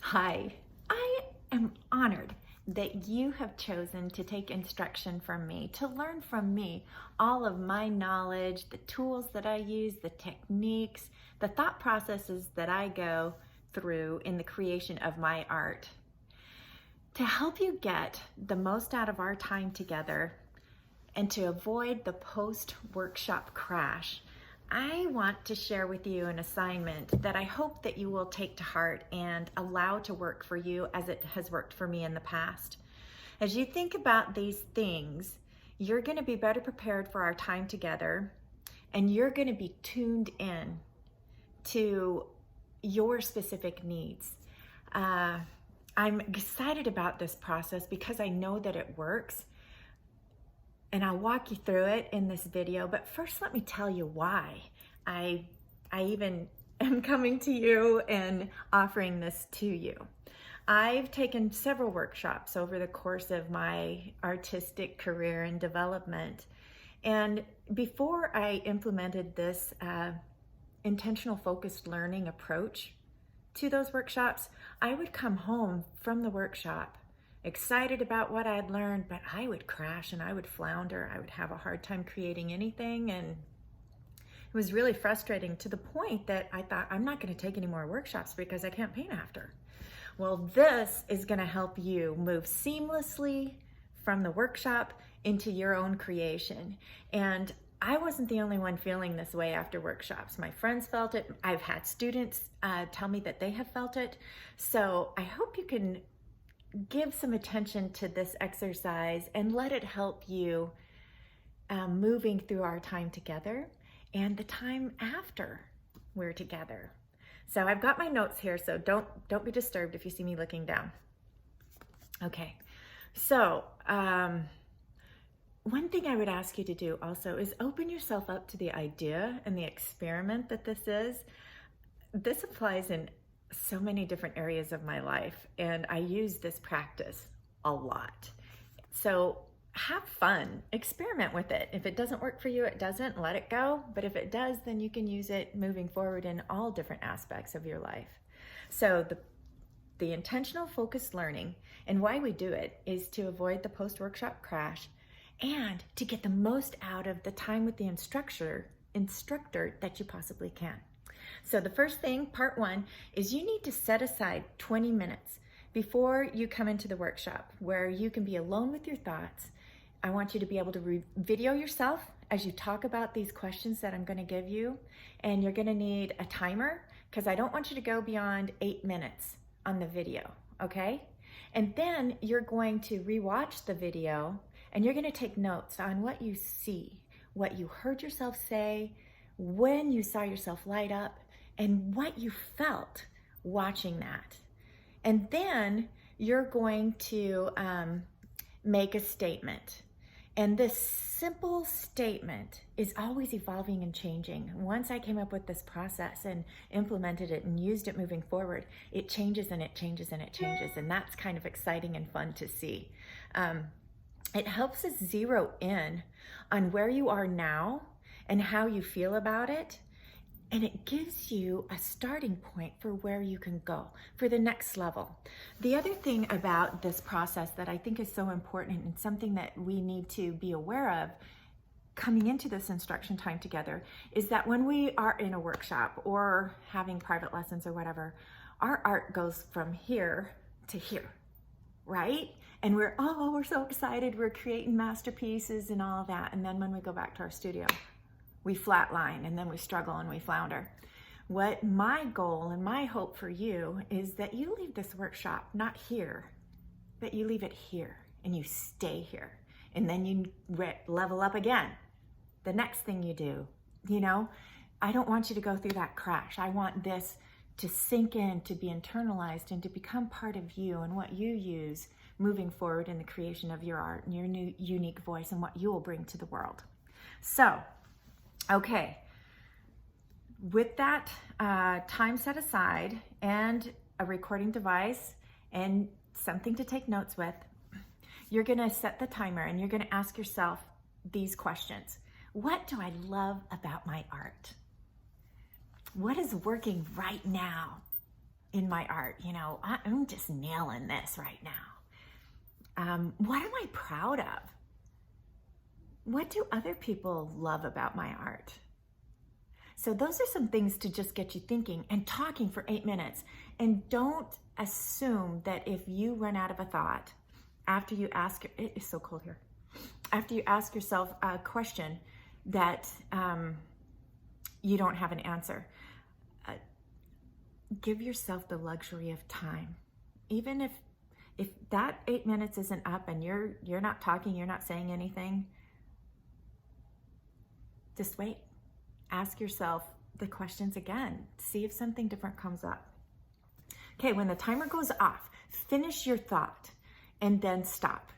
Hi, I am honored that you have chosen to take instruction from me, to learn from me all of my knowledge, the tools that I use, the techniques, the thought processes that I go through in the creation of my art. To help you get the most out of our time together and to avoid the post-workshop crash, I want to share with you an assignment that I hope that you will take to heart and allow to work for you as it has worked for me in the past. As you think about these things, you're going to be better prepared for our time together, and you're going to be tuned in to your specific needs. I'm excited about this process because I know that it works. And I'll walk you through it in this video, but first let me tell you why I even am coming to you and offering this to you. I've taken several workshops over the course of my artistic career and development. And before I implemented this intentional focused learning approach to those workshops, I would come home from the workshop excited about what I'd learned, but I would crash and I would flounder. I would have a hard time creating anything, and it was really frustrating to the point that I thought, I'm not going to take any more workshops because I can't paint after. Well, this is going to help you move seamlessly from the workshop into your own creation. And I wasn't the only one feeling this way after workshops. My friends felt it. I've had students tell me that they have felt it. So I hope you can give some attention to this exercise and let it help you moving through our time together and the time after we're together. So I've got my notes here, so don't be disturbed if you see me looking down. Okay, so one thing I would ask you to do also is open yourself up to the idea and the experiment that this is. This applies in so many different areas of my life, and I use this practice a lot. So have fun, experiment with it. If it doesn't work for you, it doesn't, let it go. But if it does, then you can use it moving forward in all different aspects of your life. So the intentional focused learning and why we do it is to avoid the post-workshop crash and to get the most out of the time with the instructor that you possibly can. So the first thing, part one, is you need to set aside 20 minutes before you come into the workshop where you can be alone with your thoughts. I want you to be able to video yourself as you talk about these questions that I'm going to give you. And you're going to need a timer because I don't want you to go beyond 8 minutes on the video, okay? And then you're going to rewatch the video and you're going to take notes on what you see, what you heard yourself say, when you saw yourself light up, and what you felt watching that. And then you're going to make a statement. And this simple statement is always evolving and changing. Once I came up with this process and implemented it and used it moving forward, it changes and it changes and it changes. And that's kind of exciting and fun to see. It helps us zero in on where you are now and how you feel about it. And it gives you a starting point for where you can go for the next level. The other thing about this process that I think is so important and something that we need to be aware of coming into this instruction time together is that when we are in a workshop or having private lessons or whatever, our art goes from here to here, right? And we're so excited, we're creating masterpieces and all that. And then when we go back to our studio, we flatline and then we struggle and we flounder. What my goal and my hope for you is that you leave this workshop not here, but you leave it here and you stay here. And then you level up again. The next thing you do, I don't want you to go through that crash. I want this to sink in, to be internalized, and to become part of you and what you use moving forward in the creation of your art and your new unique voice and what you will bring to the world. So, okay, with that time set aside and a recording device and something to take notes with, you're gonna set the timer and you're gonna ask yourself these questions. What do I love about my art? What is working right now in my art? You know, I'm just nailing this right now. What am I proud of? What do other people love about my art? So those are some things to just get you thinking and talking for 8 minutes. And don't assume that if you run out of a thought after you ask, it is so cold here, after you ask yourself a question that you don't have an answer. Give yourself the luxury of time. Even if that 8 minutes isn't up and you're not talking, you're not saying anything, just wait. Ask yourself the questions again. See if something different comes up. Okay, when the timer goes off, finish your thought and then stop.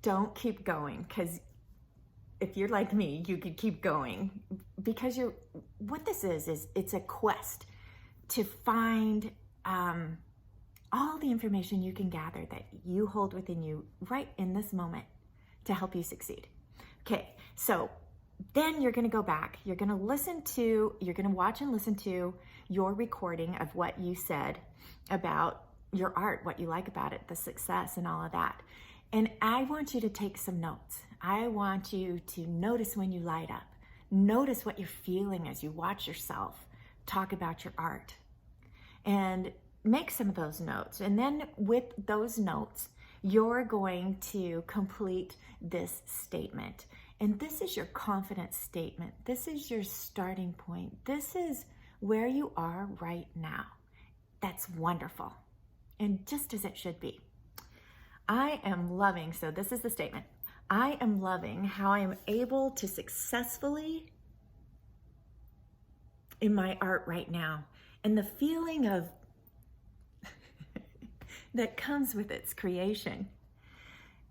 Don't keep going, because if you're like me, you could keep going, because what this is it's a quest to find all the information you can gather that you hold within you right in this moment to help you succeed. Okay, so then you're going to go back. You're going to watch and listen to your recording of what you said about your art, what you like about it, the success and all of that. And I want you to take some notes. I want you to notice when you light up. Notice what you're feeling as you watch yourself talk about your art. And make some of those notes. And then with those notes, you're going to complete this statement. And this is your confidence statement. This is your starting point. This is where you are right now. That's wonderful. And just as it should be. I am loving, so this is the statement. I am loving how I am able to successfully in my art right now. And the feeling of that comes with its creation.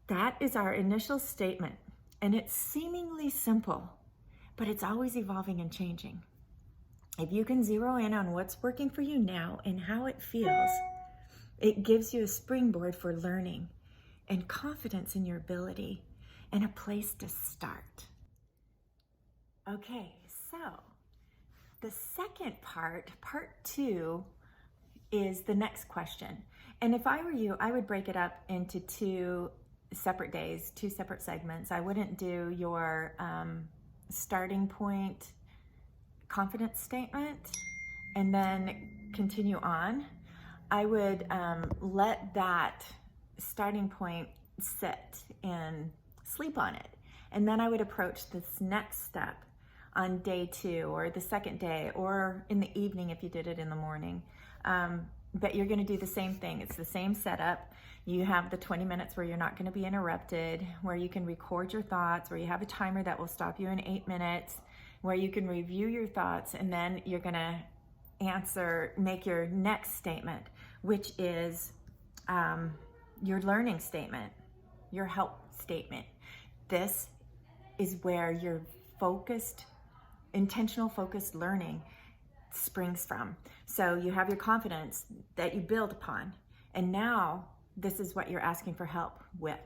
That is our initial statement. And it's seemingly simple, but it's always evolving and changing. If you can zero in on what's working for you now and how it feels, it gives you a springboard for learning and confidence in your ability and a place to start. Okay, so the second part 2, is the next question. And if I were you, I would break it up into 2 separate days, 2 separate segments. I wouldn't do your starting point confidence statement and then continue on. I would let that starting point sit and sleep on it. And then I would approach this next step on day 2 or the second day or in the evening if you did it in the morning. But you're going to do the same thing. It's the same setup. You have the 20 minutes where you're not going to be interrupted, where you can record your thoughts, where you have a timer that will stop you in 8 minutes, where you can review your thoughts, and then you're going to make your next statement, which is your learning statement, your help statement. This is where your intentional focused learning springs from. So you have your confidence that you build upon, and now this is what you're asking for help with.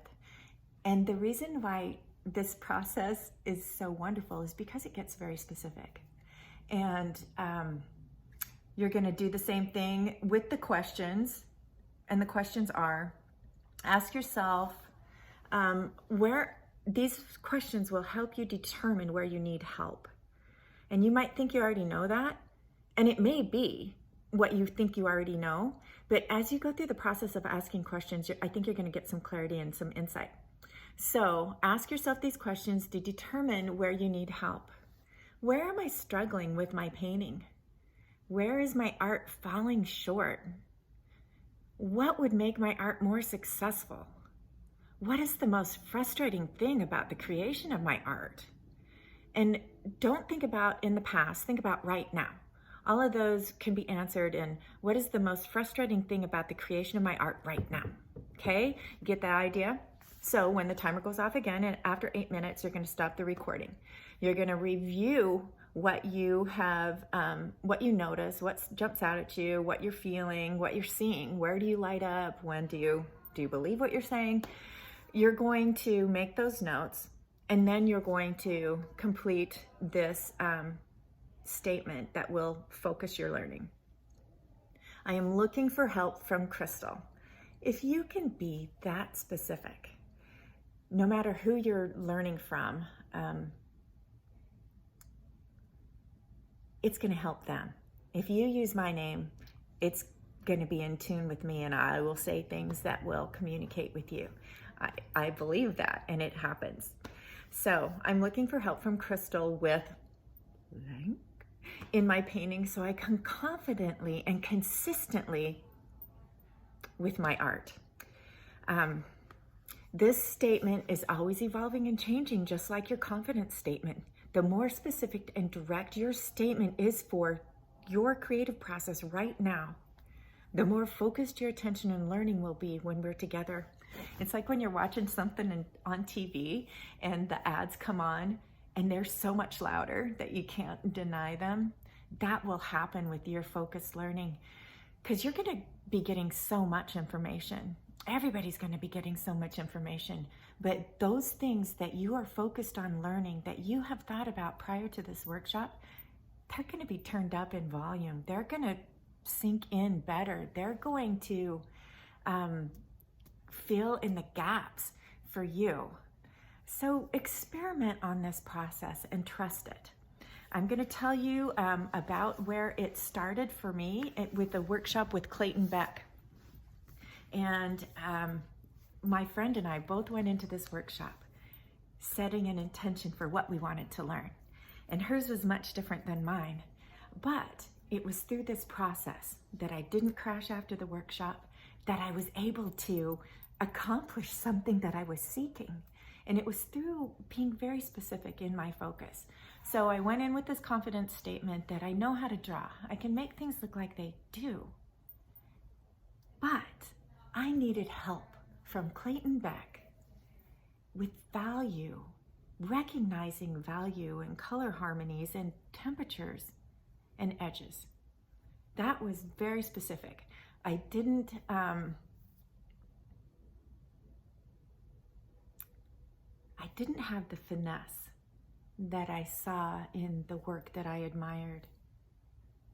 And the reason why this process is so wonderful is because it gets very specific. And you're going to do the same thing with the questions. And the questions are, ask yourself where these questions will help you determine where you need help. And you might think you already know that, and it may be what you think you already know, but as you go through the process of asking questions, I think you're going to get some clarity and some insight. So ask yourself these questions to determine where you need help. Where am I struggling with my painting? Where is my art falling short? What would make my art more successful? What is the most frustrating thing about the creation of my art? And don't think about in the past, think about right now. All of those can be answered in what is the most frustrating thing about the creation of my art right now? Okay, get that idea? So when the timer goes off again, and after 8 minutes, you're going to stop the recording. You're going to review what you have, what you notice, what jumps out at you, what you're feeling, what you're seeing. Where do you light up? When do you believe what you're saying? You're going to make those notes, and then you're going to complete this statement that will focus your learning. I am looking for help from Crystal. If you can be that specific, no matter who you're learning from, it's going to help them. If you use my name, it's going to be in tune with me, and I will say things that will communicate with you. I believe that, and it happens. So I'm looking for help from Crystal with blank in my painting so I can confidently and consistently with my art. This statement is always evolving and changing, just like your confidence statement. The more specific and direct your statement is for your creative process right now, the more focused your attention and learning will be when we're together. It's like when you're watching something on TV and the ads come on and they're so much louder that you can't deny them. That will happen with your focused learning, because you're going to be getting so much information. Everybody's going to be getting so much information, but those things that you are focused on learning, that you have thought about prior to this workshop, they're going to be turned up in volume. They're going to sink in better. They're going to fill in the gaps for you. So experiment on this process and trust it. I'm going to tell you about where it started for me with a workshop with Clayton Beck. And my friend and I both went into this workshop setting an intention for what we wanted to learn. And hers was much different than mine. But it was through this process that I didn't crash after the workshop, that I was able to accomplish something that I was seeking. And it was through being very specific in my focus. So I went in with this confidence statement that I know how to draw. I can make things look like they do. But I needed help from Clayton Beck with value, recognizing value and color harmonies and temperatures and edges. That was very specific. I didn't have the finesse that I saw in the work that I admired.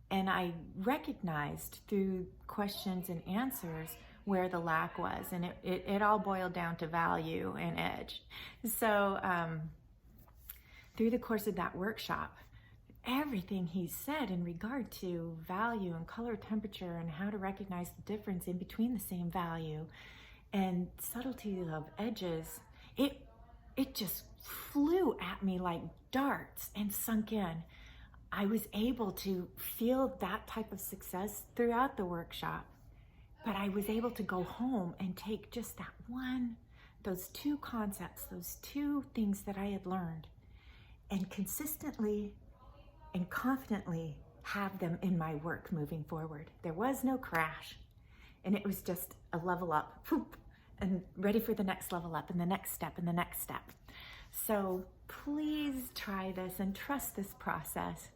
And I recognized through questions and answers where the lack was, and it all boiled down to value and edge. So through the course of that workshop, everything he said in regard to value and color temperature and how to recognize the difference in between the same value and subtlety of edges, it just flew at me like darts and sunk in. I was able to feel that type of success throughout the workshop, but I was able to go home and take just those two concepts, those two things that I had learned, and consistently and confidently have them in my work moving forward. There was no crash, and it was just a level up, whoop, and ready for the next level up and the next step and the next step. So please try this and trust this process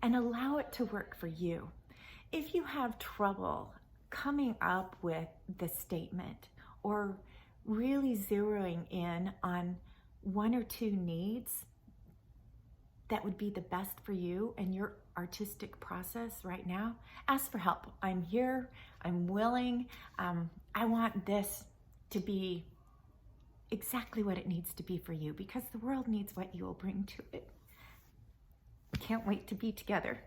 and allow it to work for you. If you have trouble coming up with the statement or really zeroing in on one or two needs that would be the best for you and your artistic process right now, ask for help. I'm here, I'm willing. I want this to be exactly what it needs to be for you, because the world needs what you will bring to it. Can't wait to be together.